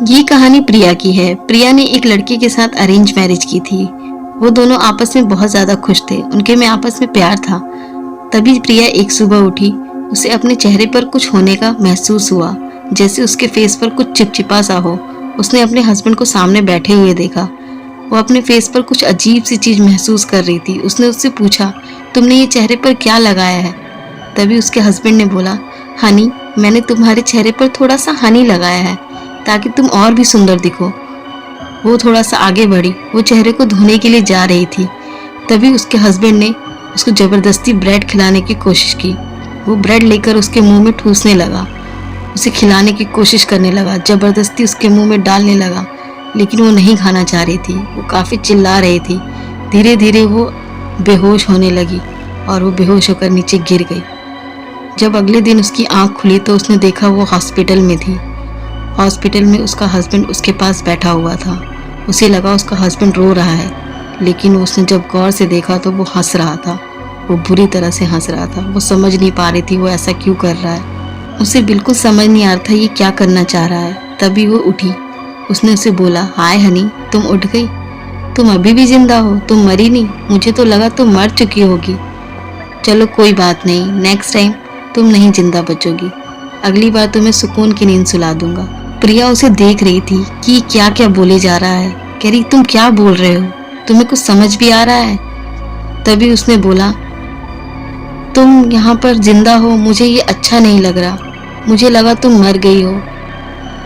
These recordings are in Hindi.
ये कहानी प्रिया की है। प्रिया ने एक लड़के के साथ अरेंज मैरिज की थी। वो दोनों आपस में बहुत ज्यादा खुश थे, उनके में आपस में प्यार था। तभी प्रिया एक सुबह उठी, उसे अपने चेहरे पर कुछ होने का महसूस हुआ, जैसे उसके फेस पर कुछ चिपचिपा सा हो। उसने अपने हस्बैंड को सामने बैठे हुए देखा। वो अपने फेस पर कुछ अजीब सी चीज महसूस कर रही थी। उसने उससे पूछा, तुमने ये चेहरे पर क्या लगाया है? तभी उसके हस्बैंड ने बोला, हनी, मैंने तुम्हारे चेहरे पर थोड़ा सा हनी लगाया है ताकि तुम और भी सुंदर दिखो। वो थोड़ा सा आगे बढ़ी, वो चेहरे को धोने के लिए जा रही थी। तभी उसके हस्बैंड ने उसको जबरदस्ती ब्रेड खिलाने की कोशिश की। वो ब्रेड लेकर उसके मुंह में ठूसने लगा, उसे खिलाने की कोशिश करने लगा, जबरदस्ती उसके मुंह में डालने लगा, लेकिन वो नहीं खाना चाह रही थी। वो काफी चिल्ला रही थी। धीरे धीरे वो बेहोश होने लगी और वो बेहोश होकर नीचे गिर गई। जब अगले दिन उसकी आंख खुली तो उसने देखा वो हॉस्पिटल में थी। हॉस्पिटल में उसका हस्बैंड उसके पास बैठा हुआ था। उसे लगा उसका हस्बैंड रो रहा है, लेकिन उसने जब गौर से देखा तो वो हंस रहा था। वो बुरी तरह से हंस रहा था। वो समझ नहीं पा रही थी वो ऐसा क्यों कर रहा है। उसे बिल्कुल समझ नहीं आ रहा था ये क्या करना चाह रहा है। तभी वो उठी। उसने उसे बोला, हाय हनी, तुम उठ गई? तुम अभी भी जिंदा हो, तुम मरी नहीं। मुझे तो लगा तुम मर चुकी होगी। चलो कोई बात नहीं, नेक्स्ट टाइम तुम नहीं जिंदा बचोगी। अगली बार तुम्हें सुकून की नींद सुला दूंगा। प्रिया उसे देख रही थी कि क्या क्या बोले जा रहा है। कह रही, तुम क्या बोल रहे हो? तुम्हें कुछ समझ भी आ रहा है? तभी उसने बोला, तुम यहाँ पर जिंदा हो, मुझे ये अच्छा नहीं लग रहा। मुझे लगा तुम मर गई हो।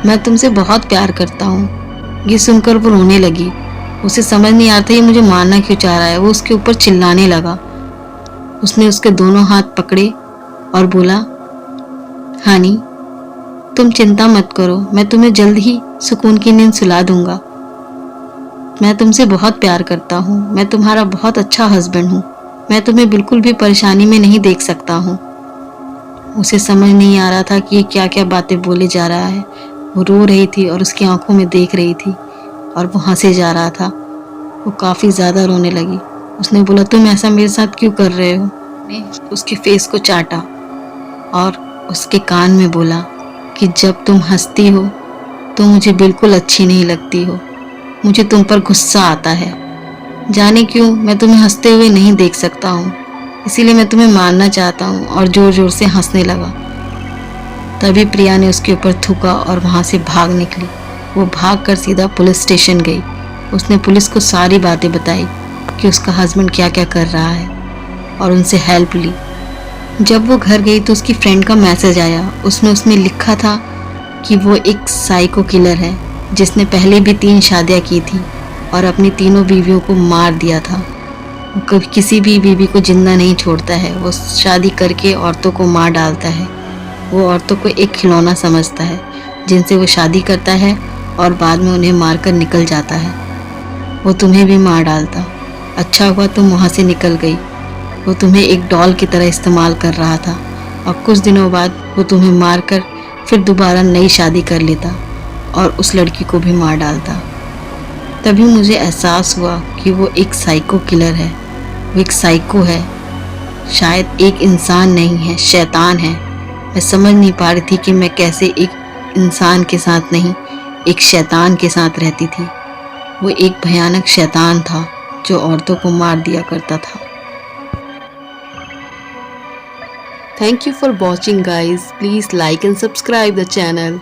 मैं तुमसे बहुत प्यार करता हूँ। ये सुनकर वो रोने लगी। उसे समझ नहीं आ रहा था ये मुझे मारना क्यों चाह रहा है। वो उसके ऊपर चिल्लाने लगा। उसने उसके दोनों हाथ पकड़े और बोला, हानी, तुम चिंता मत करो, मैं तुम्हें जल्द ही सुकून की नींद सुला दूंगा। मैं तुमसे बहुत प्यार करता हूँ। मैं तुम्हारा बहुत अच्छा हस्बैंड हूँ। मैं तुम्हें बिल्कुल भी परेशानी में नहीं देख सकता हूँ। उसे समझ नहीं आ रहा था कि ये क्या क्या बातें बोले जा रहा है। वो रो रही थी और उसकी आंखों में देख रही थी और वो हंसे जा रहा था। वो काफ़ी ज़्यादा रोने लगी। उसने बोला, तुम ऐसा मेरे साथ क्यों कर रहे हो? ने उसके फेस को चाटा और उसके कान में बोला कि जब तुम हंसती हो तो मुझे बिल्कुल अच्छी नहीं लगती हो। मुझे तुम पर गुस्सा आता है। जाने क्यों मैं तुम्हें हंसते हुए नहीं देख सकता हूँ, इसीलिए मैं तुम्हें मारना चाहता हूँ। और जोर जोर से हंसने लगा। तभी प्रिया ने उसके ऊपर थूका और वहाँ से भाग निकली। वो भाग कर सीधा पुलिस स्टेशन गई। उसने पुलिस को सारी बातें बताई कि उसका हस्बैंड क्या क्या कर रहा है और उनसे हेल्प ली। जब वो घर गई तो उसकी फ्रेंड का मैसेज आया। उसमें लिखा था कि वो एक साइको किलर है जिसने पहले भी 3 शादियां की थी और अपनी तीनों बीवियों को मार दिया था। वो कभी किसी भी बीवी को जिंदा नहीं छोड़ता है। वो शादी करके औरतों को मार डालता है। वो औरतों को एक खिलौना समझता है जिनसे वो शादी करता है और बाद में उन्हें मारकर निकल जाता है। वो तुम्हें भी मार डालता। अच्छा हुआ तुम वहाँ से निकल गई। वो तुम्हें एक डॉल की तरह इस्तेमाल कर रहा था और कुछ दिनों बाद वो तुम्हें मारकर फिर दोबारा नई शादी कर लेता और उस लड़की को भी मार डालता। तभी मुझे एहसास हुआ कि वो एक साइको किलर है। वो एक साइको है, शायद एक इंसान नहीं है, शैतान है। मैं समझ नहीं पा रही थी कि मैं कैसे एक इंसान के साथ नहीं, एक शैतान के साथ रहती थी। वो एक भयानक शैतान था जो औरतों को मार दिया करता था। Thank you for watching guys. Please like and subscribe the channel.